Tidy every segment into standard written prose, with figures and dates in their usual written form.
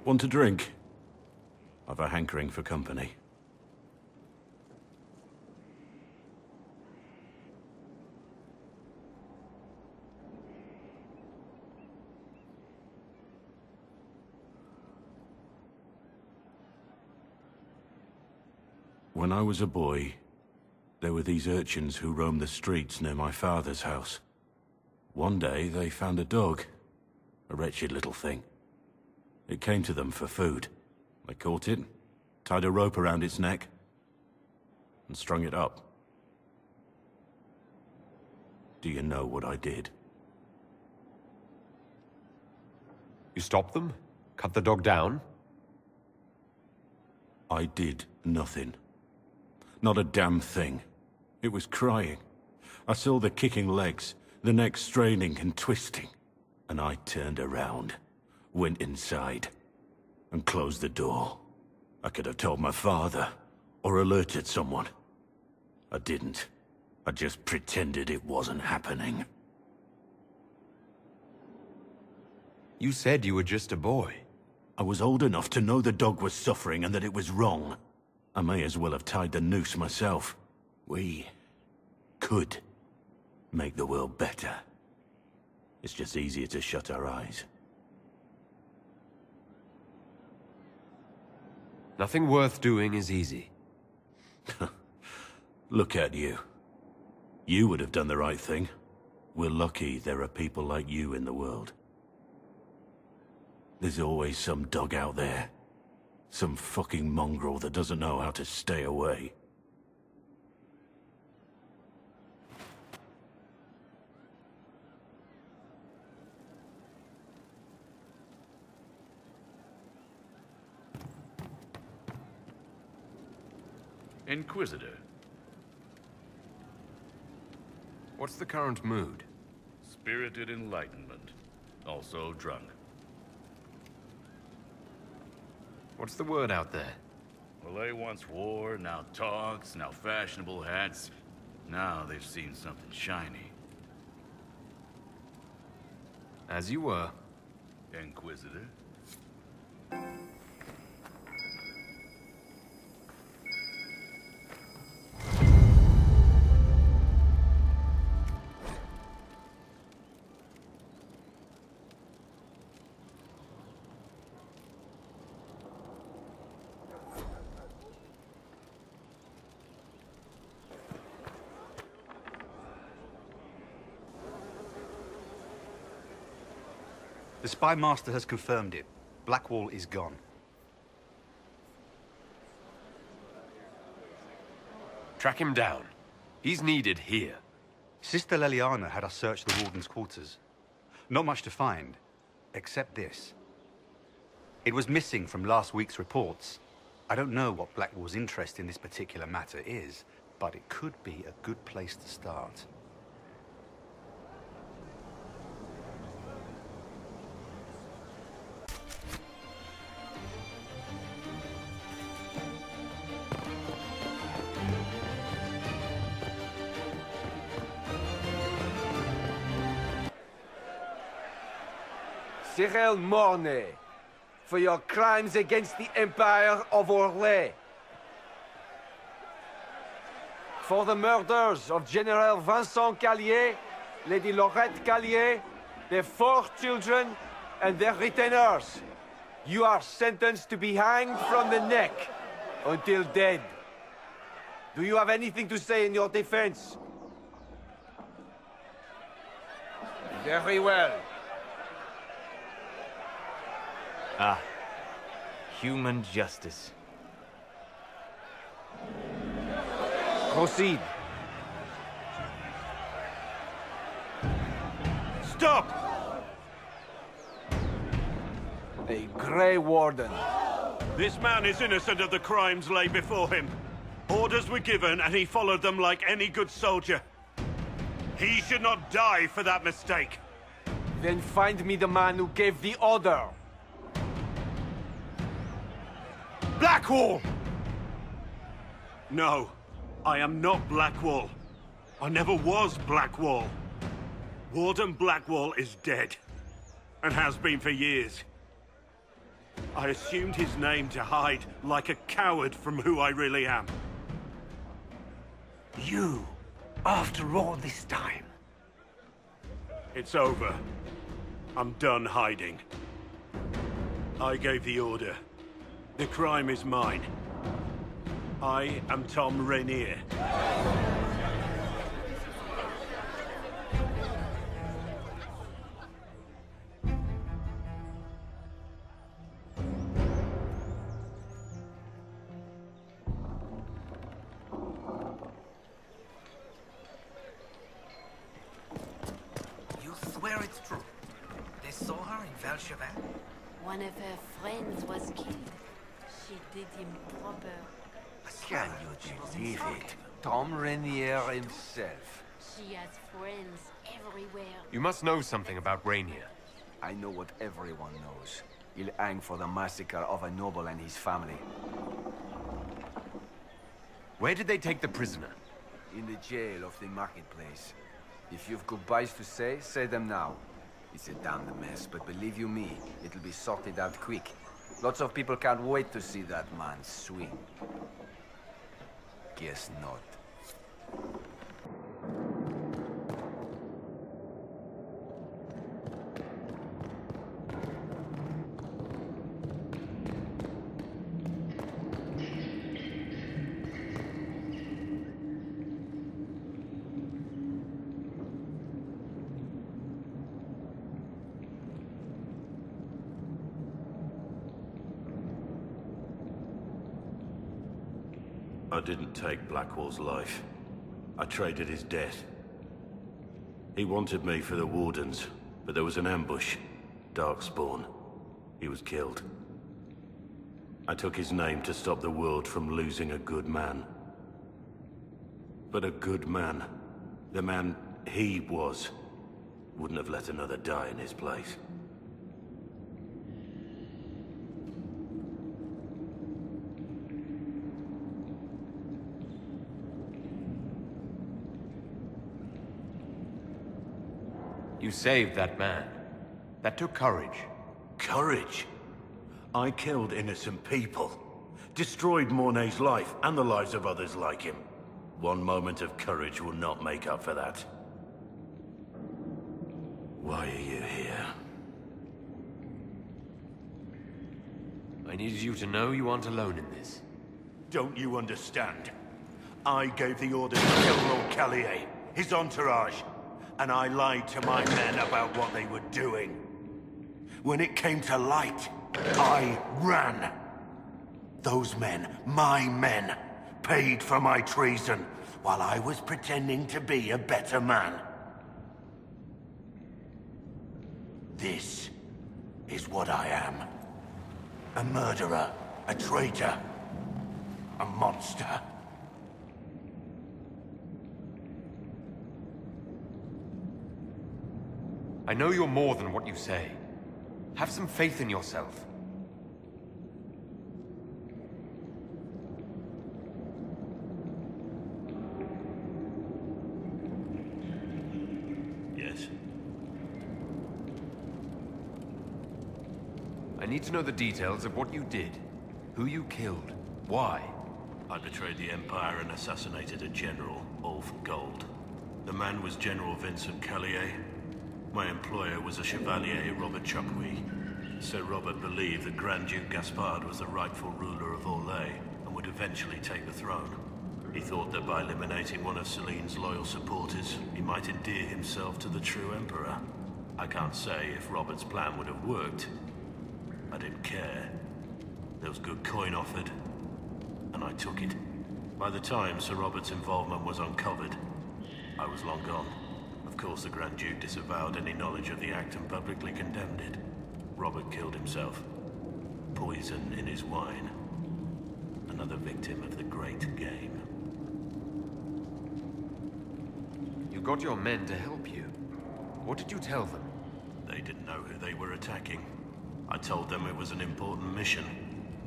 Want a drink? I've a hankering for company. When I was a boy, there were these urchins who roamed the streets near my father's house. One day, they found a dog. A wretched little thing. It came to them for food. They caught it, tied a rope around its neck, and strung it up. Do you know what I did? You stopped them? Cut the dog down? I did nothing. Not a damn thing. It was crying. I saw the kicking legs, the neck straining and twisting. And I turned around, went inside, and closed the door. I could have told my father, or alerted someone. I didn't. I just pretended it wasn't happening. You said you were just a boy. I was old enough to know the dog was suffering and that it was wrong. I may as well have tied the noose myself. We could make the world better. It's just easier to shut our eyes. Nothing worth doing is easy. Look at you. You would have done the right thing. We're lucky there are people like you in the world. There's always some dog out there. Some fucking mongrel that doesn't know how to stay away. Inquisitor. What's the current mood? Spirited enlightenment. Also drunk. What's the word out there? Well, they once wore, now talks, now fashionable hats. Now they've seen something shiny. As you were. Inquisitor. The Spy Master has confirmed it. BlackWall is gone. Track him down. He's needed here. Sister Leliana had us search the Warden's quarters. Not much to find, except this. It was missing from last week's reports. I don't know what BlackWall's interest in this particular matter is, but it could be a good place to start. Cyril Mornay, for your crimes against the Empire of Orlais. For the murders of General Vincent Callier, Lady Laurette Callier, their 4 children, and their retainers. You are sentenced to be hanged from the neck until dead. Do you have anything to say in your defense? Very well. Ah, human justice. Proceed. Stop! A Grey Warden. This man is innocent of the crimes laid before him. Orders were given and he followed them like any good soldier. He should not die for that mistake. Then find me the man who gave the order. BlackWall! No, I am not BlackWall. I never was BlackWall. Warden BlackWall is dead, and has been for years. I assumed his name to hide like a coward from who I really am. You, after all this time. It's over. I'm done hiding. I gave the order. The crime is mine. I am Tom Rainier. You swear it's true? They saw her in Valcheval? One of her friends was killed. She did him proper. Can you believe it? Tom Rainier himself. She has friends everywhere. You must know something about Rainier. I know what everyone knows. He'll hang for the massacre of a noble and his family. Where did they take the prisoner? In the jail of the marketplace. If you've goodbyes to say them now. It's a damned mess, but believe you me, it'll be sorted out quick. Lots of people can't wait to see that man swing. Guess not. I didn't take BlackWall's life. I traded his death. He wanted me for the Wardens, but there was an ambush. Darkspawn. He was killed. I took his name to stop the world from losing a good man. But a good man, the man he was, wouldn't have let another die in his place. You saved that man. That took courage. Courage? I killed innocent people. Destroyed Mornay's life and the lives of others like him. One moment of courage will not make up for that. Why are you here? I needed you to know you aren't alone in this. Don't you understand? I gave the order to kill Lord Callier, his entourage, and I lied to my men about what they were doing. When it came to light, I ran. Those men, my men, paid for my treason, while I was pretending to be a better man. This is what I am. A murderer, a traitor, a monster. I know you're more than what you say. Have some faith in yourself. Yes. I need to know the details of what you did. Who you killed. Why? I betrayed the Empire and assassinated a general, all for gold. The man was General Vincent Callier. My employer was a Chevalier, Robert Chuckwe. Sir Robert believed that Grand Duke Gaspard was the rightful ruler of Orlais and would eventually take the throne. He thought that by eliminating one of Celine's loyal supporters, he might endear himself to the true Emperor. I can't say if Robert's plan would have worked. I didn't care. There was good coin offered, and I took it. By the time Sir Robert's involvement was uncovered, I was long gone. Of course, the Grand Duke disavowed any knowledge of the act and publicly condemned it. Robert killed himself. Poison in his wine. Another victim of the great game. You got your men to help you. What did you tell them? They didn't know who they were attacking. I told them it was an important mission.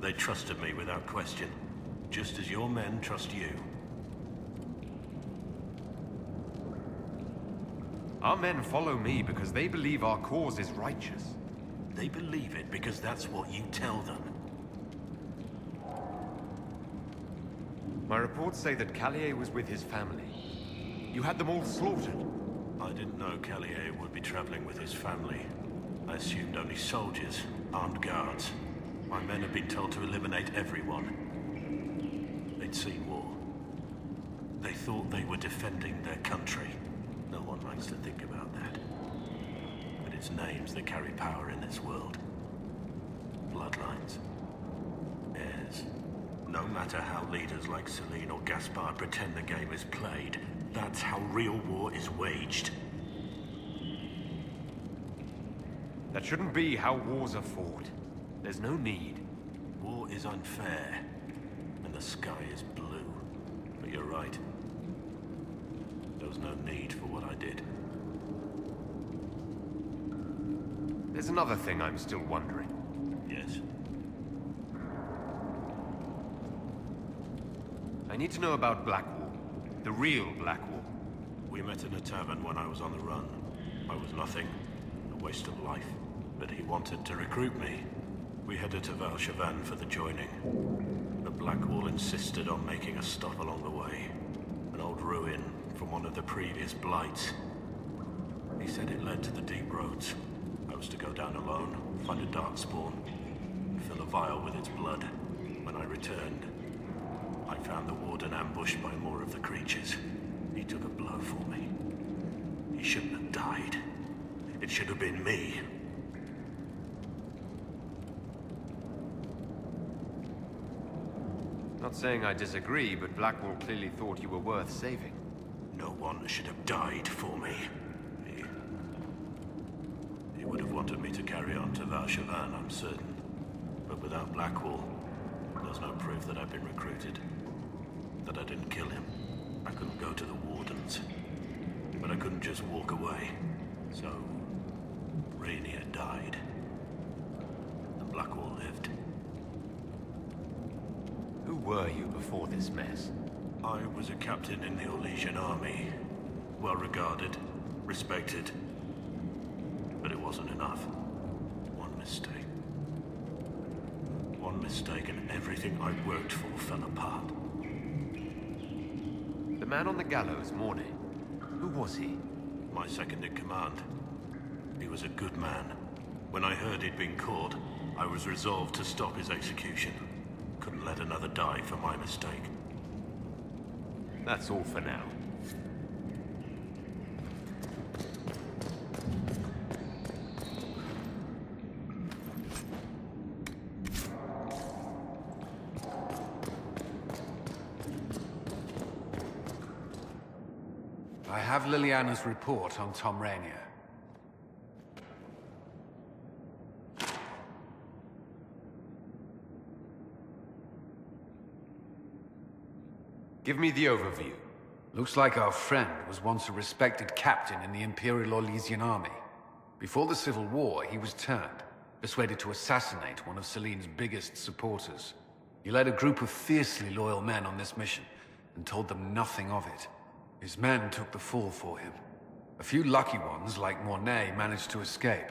They trusted me without question. Just as your men trust you. Our men follow me because they believe our cause is righteous. They believe it because that's what you tell them. My reports say that Callier was with his family. You had them all slaughtered. I didn't know Callier would be traveling with his family. I assumed only soldiers, armed guards. My men had been told to eliminate everyone. They'd seen war. They thought they were defending their country. No one likes to think about that. But it's names that carry power in this world. Bloodlines. Heirs. No matter how leaders like Celine or Gaspard pretend the game is played, that's how real war is waged. That shouldn't be how wars are fought. There's no need. War is unfair, and the sky is blue. But you're right. There was no need for what I did. There's another thing I'm still wondering. Yes? I need to know about BlackWall. The real BlackWall. We met in a tavern when I was on the run. I was nothing. A waste of life. But he wanted to recruit me. We headed to Valchavan for the joining. But BlackWall insisted on making a stop along the way. An old ruin from one of the previous blights. He said it led to the deep roads. I was to go down alone, find a dark spawn, and fill a vial with its blood. When I returned, I found the warden ambushed by more of the creatures. He took a blow for me. He shouldn't have died. It should have been me. Not saying I disagree, but BlackWall clearly thought you were worth saving. No one should have died for me. He would have wanted me to carry on to Valchavan, I'm certain. But without BlackWall, there's no proof that I've been recruited. That I didn't kill him. I couldn't go to the Wardens. But I couldn't just walk away. So, Rainier died. And BlackWall lived. Who were you before this mess? I was a captain in the Orlesian army. Well regarded, respected. But it wasn't enough. One mistake. One mistake and everything I worked for fell apart. The man on the gallows, Mornay. Who was he? My second in command. He was a good man. When I heard he'd been caught, I was resolved to stop his execution. Couldn't let another die for my mistake. That's all for now. I have Liliana's report on Tom Rainier. Give me the overview. Looks like our friend was once a respected captain in the Imperial Orlesian army. Before the Civil War, he was turned, persuaded to assassinate one of Celine's biggest supporters. He led a group of fiercely loyal men on this mission, and told them nothing of it. His men took the fall for him. A few lucky ones, like Mornay, managed to escape.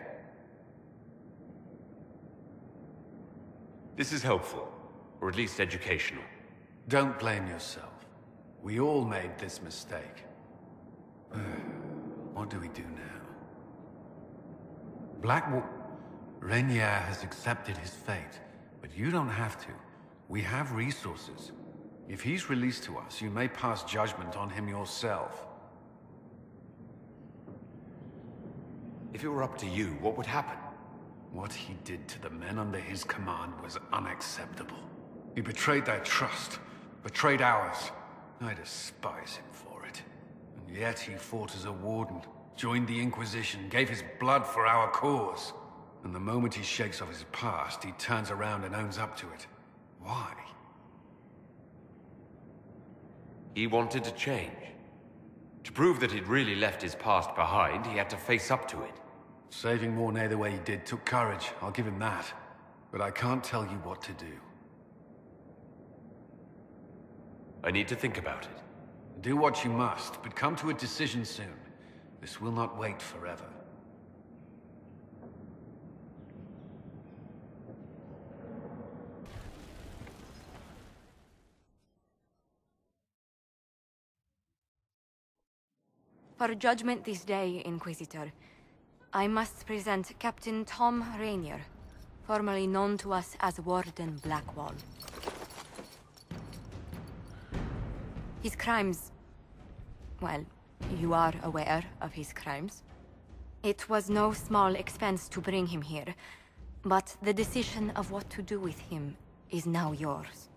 This is helpful, or at least educational. Don't blame yourself. We all made this mistake. What do we do now? BlackWall... Rainier has accepted his fate, but you don't have to. We have resources. If he's released to us, you may pass judgment on him yourself. If it were up to you, what would happen? What he did to the men under his command was unacceptable. He betrayed their trust, betrayed ours. I despise him for it. And yet he fought as a warden, joined the Inquisition, gave his blood for our cause. And the moment he shakes off his past, he turns around and owns up to it. Why? He wanted to change. To prove that he'd really left his past behind, he had to face up to it. Saving Mornay the way he did took courage, I'll give him that. But I can't tell you what to do. I need to think about it. Do what you must, but come to a decision soon. This will not wait forever. For judgment this day, Inquisitor, I must present Captain Tom Rainier, formerly known to us as Warden BlackWall. His crimes... well, you are aware of his crimes. It was no small expense to bring him here, but the decision of what to do with him is now yours.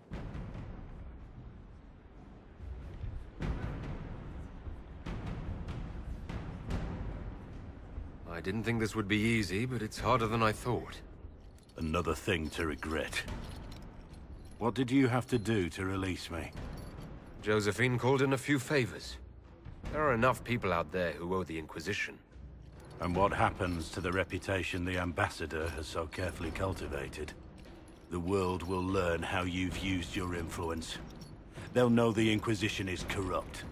I didn't think this would be easy, but it's harder than I thought. Another thing to regret. What did you have to do to release me? Josephine called in a few favors. There are enough people out there who owe the Inquisition. And what happens to the reputation the Ambassador has so carefully cultivated? The world will learn how you've used your influence. They'll know the Inquisition is corrupt.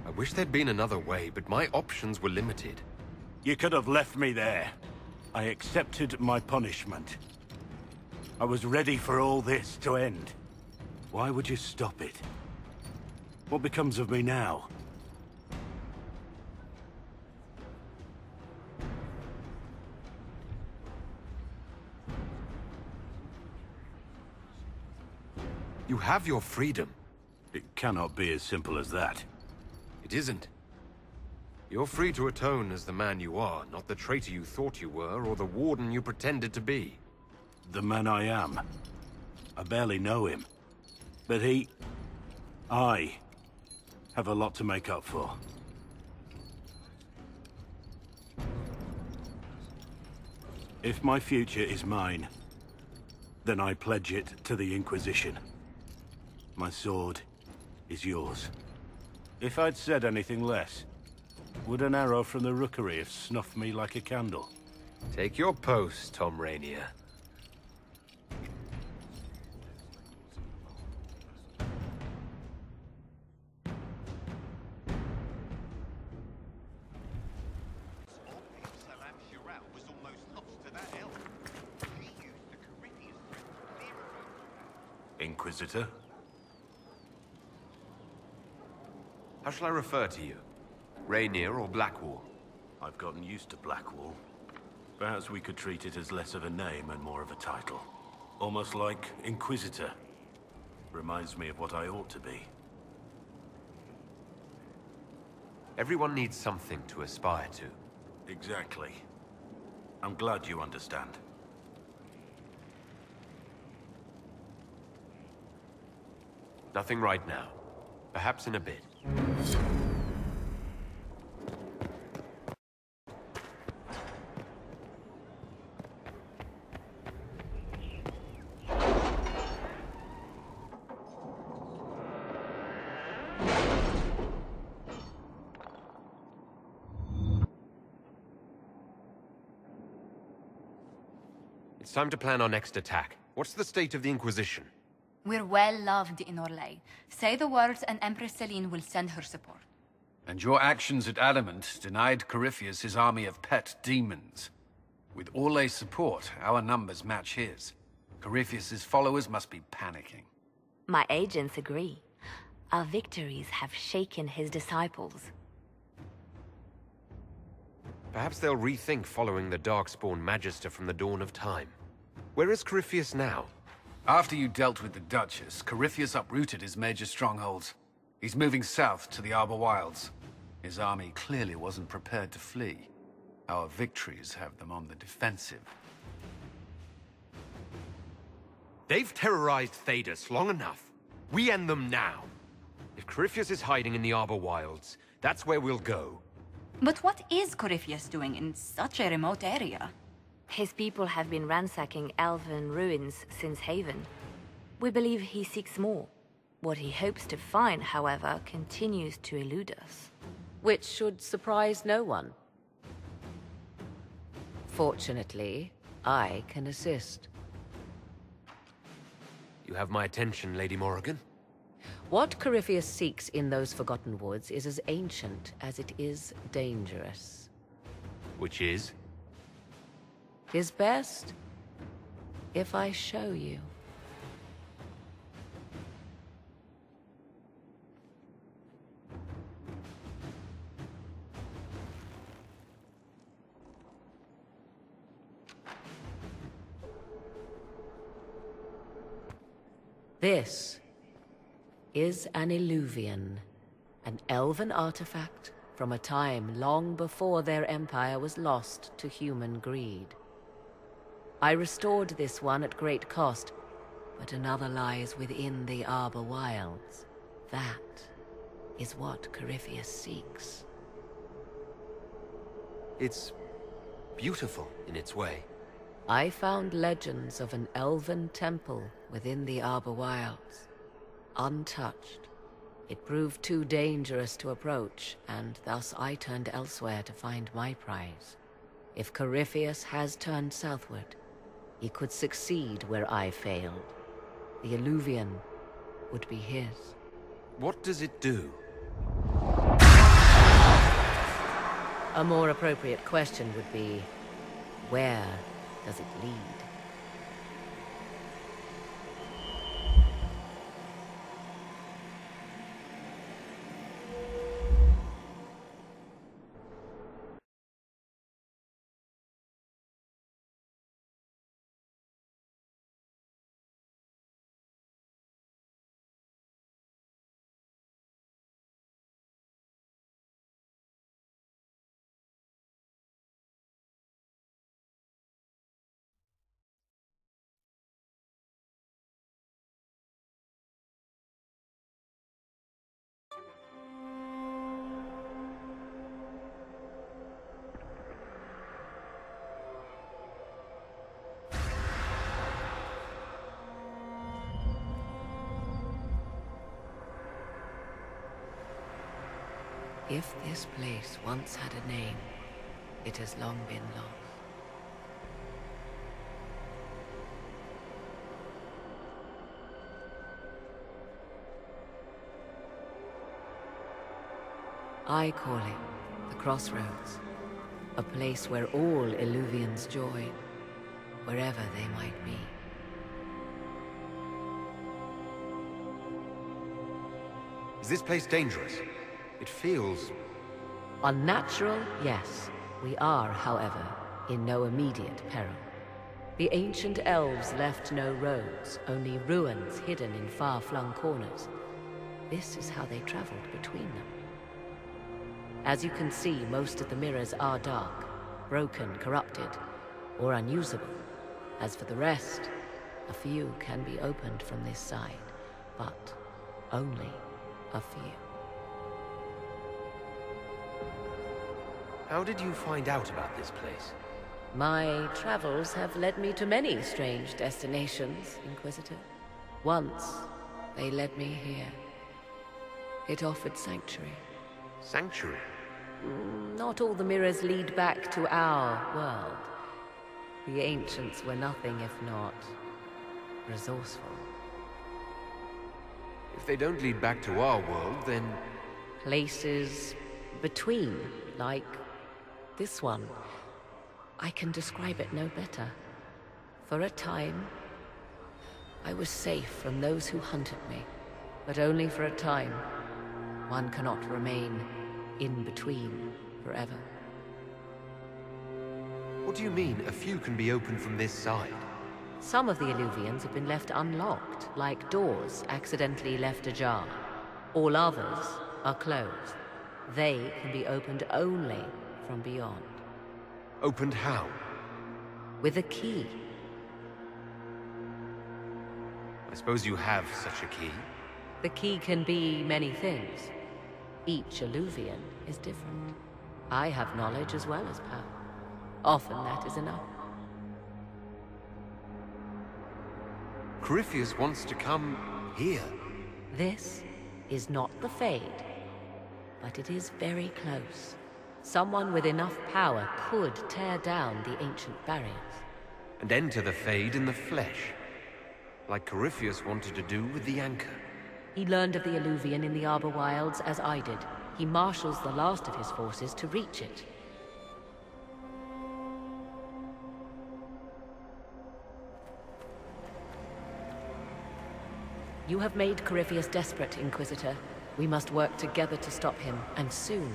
I wish there'd been another way, but my options were limited. You could have left me there. I accepted my punishment. I was ready for all this to end. Why would you stop it? What becomes of me now? You have your freedom. It cannot be as simple as that. It isn't. You're free to atone as the man you are, not the traitor you thought you were, or the warden you pretended to be. The man I am. I barely know him. But I have a lot to make up for. If my future is mine, then I pledge it to the Inquisition. My sword is yours. If I'd said anything less, would an arrow from the rookery have snuffed me like a candle? Take your post, Tom Rainier. Inquisitor? How shall I refer to you? Rainier or BlackWall? I've gotten used to BlackWall. Perhaps we could treat it as less of a name and more of a title. Almost like Inquisitor. Reminds me of what I ought to be. Everyone needs something to aspire to. Exactly. I'm glad you understand. Nothing right now. Perhaps in a bit. It's time to plan our next attack. What's the state of the Inquisition? We're well loved in Orlais. Say the words and Empress Celine will send her support. And your actions at Adamant denied Corypheus his army of pet demons. With Orlais' support, our numbers match his. Corypheus's followers must be panicking. My agents agree. Our victories have shaken his disciples. Perhaps they'll rethink following the Darkspawn Magister from the dawn of time. Where is Corypheus now? After you dealt with the Duchess, Corypheus uprooted his major strongholds. He's moving south to the Arbor Wilds. His army clearly wasn't prepared to flee. Our victories have them on the defensive. They've terrorized Thedas long enough. We end them now. If Corypheus is hiding in the Arbor Wilds, that's where we'll go. But what is Corypheus doing in such a remote area? His people have been ransacking elven ruins since Haven. We believe he seeks more. What he hopes to find, however, continues to elude us. Which should surprise no one. Fortunately, I can assist. You have my attention, Lady Morrigan. What Corypheus seeks in those Forgotten Woods is as ancient as it is dangerous. Which is? Is best if I show you. This is an Illuvian, an elven artifact from a time long before their empire was lost to human greed. I restored this one at great cost, but another lies within the Arbor Wilds. That is what Corypheus seeks. It's beautiful in its way. I found legends of an elven temple within the Arbor Wilds, untouched. It proved too dangerous to approach, and thus I turned elsewhere to find my prize. If Corypheus has turned southward, he could succeed where I failed. The Illuvian would be his. What does it do? A more appropriate question would be, where does it lead? If this place once had a name, it has long been lost. I call it the Crossroads, a place where all Illuvians join, wherever they might be. Is this place dangerous? It feels... Unnatural, yes. We are, however, in no immediate peril. The ancient elves left no roads, only ruins hidden in far-flung corners. This is how they traveled between them. As you can see, most of the mirrors are dark, broken, corrupted, or unusable. As for the rest, a few can be opened from this side, but only a few. How did you find out about this place? My travels have led me to many strange destinations, Inquisitor. Once, they led me here. It offered sanctuary. Sanctuary? Not all the mirrors lead back to our world. The ancients were nothing if not resourceful. If they don't lead back to our world, then... Places between, like this one. I can describe it no better. For a time, I was safe from those who hunted me, but only for a time. One cannot remain in between forever. What do you mean, a few can be opened from this side? Some of the Illuvians have been left unlocked, like doors accidentally left ajar. All others are closed. They can be opened only from beyond. Opened how? With a key. I suppose you have such a key? The key can be many things. Each Illuvian is different. I have knowledge as well as power. Often that is enough. Corypheus wants to come here. This is not the Fade, but it is very close. Someone with enough power could tear down the ancient barriers. And enter the Fade in the flesh, like Corypheus wanted to do with the Anchor. He learned of the Illuvian in the Arbor Wilds as I did. He marshals the last of his forces to reach it. You have made Corypheus desperate, Inquisitor. We must work together to stop him, and soon.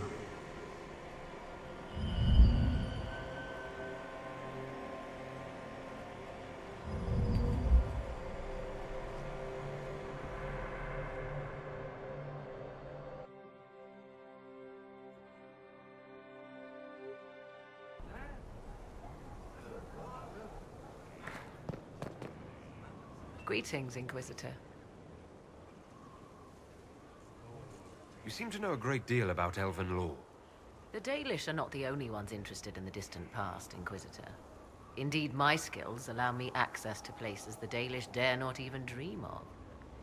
Greetings, Inquisitor. You seem to know a great deal about elven law. The Dalish are not the only ones interested in the distant past, Inquisitor. Indeed, my skills allow me access to places the Dalish dare not even dream of.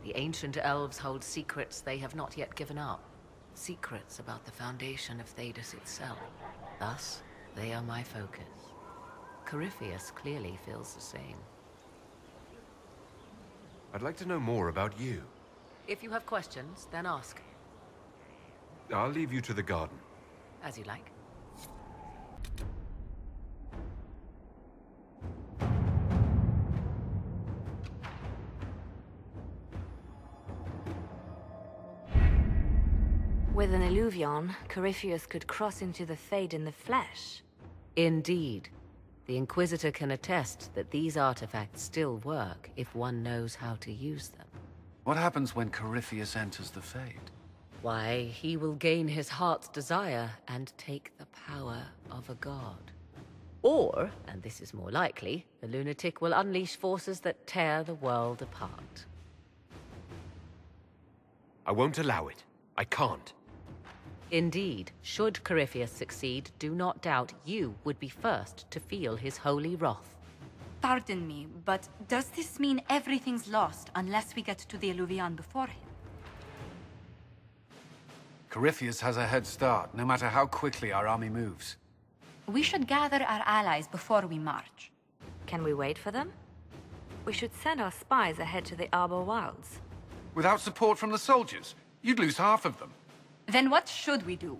The ancient elves hold secrets they have not yet given up. Secrets about the foundation of Thedas itself. Thus, they are my focus. Corypheus clearly feels the same. I'd like to know more about you. If you have questions, then ask. I'll leave you to the garden. As you like. With an Illuvion, Corypheus could cross into the Fade in the flesh. Indeed. The Inquisitor can attest that these artifacts still work if one knows how to use them. What happens when Corypheus enters the Fade? Why, he will gain his heart's desire and take the power of a god. Or, and this is more likely, the lunatic will unleash forces that tear the world apart. I won't allow it. I can't. Indeed, should Corypheus succeed, do not doubt you would be first to feel his holy wrath. Pardon me, but does this mean everything's lost unless we get to the Illuvion before him? Corypheus has a head start, no matter how quickly our army moves. We should gather our allies before we march. Can we wait for them? We should send our spies ahead to the Arbor Wilds. Without support from the soldiers, you'd lose half of them. Then what should we do?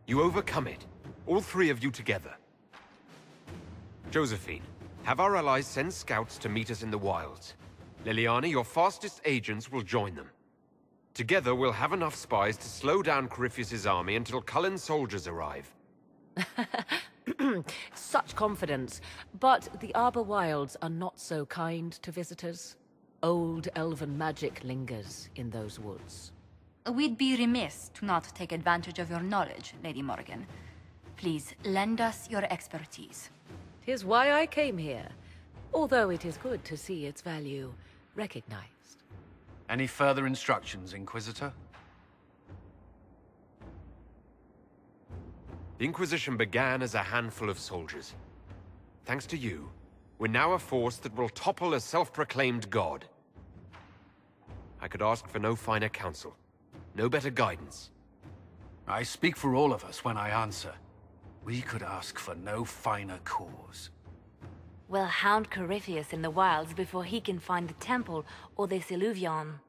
You overcome it. All three of you together. Josephine, have our allies send scouts to meet us in the wilds. Leliana, your fastest agents will join them. Together, we'll have enough spies to slow down Corypheus's army until Cullen's soldiers arrive. Such confidence. But the Arbor Wilds are not so kind to visitors. Old elven magic lingers in those woods. We'd be remiss to not take advantage of your knowledge, Lady Morgan. Please, lend us your expertise. 'Tis why I came here, although it is good to see its value recognized. Any further instructions, Inquisitor? The Inquisition began as a handful of soldiers. Thanks to you, we're now a force that will topple a self-proclaimed god. I could ask for no finer counsel, no better guidance. I speak for all of us when I answer. We could ask for no finer cause. We'll hound Corypheus in the wilds before he can find the temple or this Illuvion.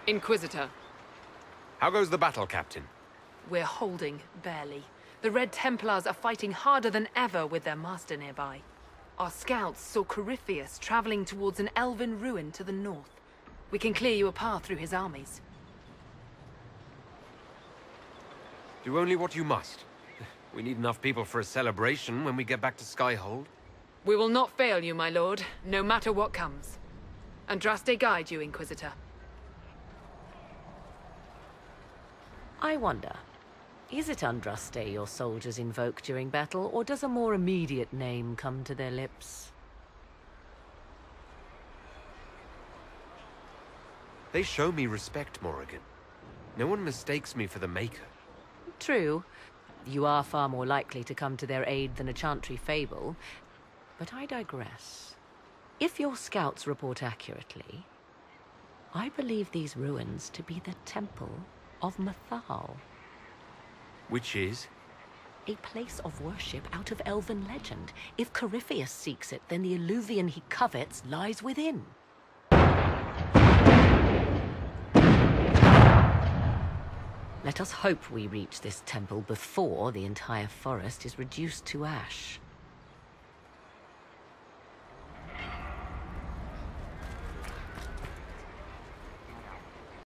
Inquisitor. How goes the battle, Captain? We're holding, barely. The Red Templars are fighting harder than ever with their master nearby. Our scouts saw Corypheus traveling towards an elven ruin to the north. We can clear you a path through his armies. Do only what you must. We need enough people for a celebration when we get back to Skyhold. We will not fail you, my lord, no matter what comes. Andraste guide you, Inquisitor. I wonder, is it Andraste your soldiers invoke during battle, or does a more immediate name come to their lips? They show me respect, Morrigan. No one mistakes me for the Maker. True. You are far more likely to come to their aid than a chantry fable. But I digress. If your scouts report accurately, I believe these ruins to be the Temple of Mathal. Which is? A place of worship out of elven legend. If Corypheus seeks it, then the Illuvian he covets lies within. Let us hope we reach this temple before the entire forest is reduced to ash.